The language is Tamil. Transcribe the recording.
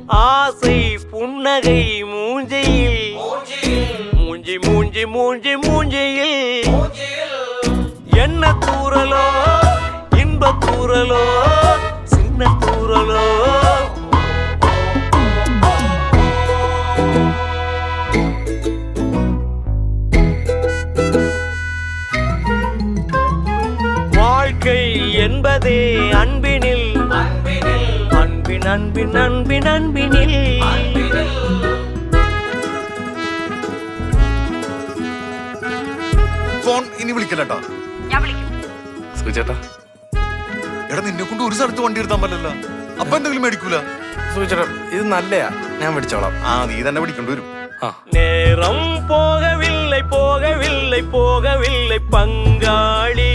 ஆசை புன்னகை மூஞ்சையில் மூஞ்சி மூஞ்சி மூஞ்சி மூஞ்சியில் என்ன தூரலோ இன்ப தூரலோ சின்ன தூரலோ வாழ்க்கை என்பதே அன்பினில் அன்பின் அன்பின் அன்பின் அன்பினில் ഫോൺ ഇനി വിളിക്കലട്ടാ. സുചേട്ടാ എടാ നിന്നെ കൊണ്ട് ഒരു സ്ഥലത്ത് വണ്ടി എടുത്താൻ പറ്റില്ല. അപ്പൊ എന്തെങ്കിലും മേടിക്കൂല. സുചേട്ടാ ഇത് നല്ലയാ, ഞാൻ പിടിച്ചോളാം. നീ തന്നെ പിടിക്കേണ്ടി വരും. நேரம் போகவில்லை போகவில்லை போகவில்லை பங்காளி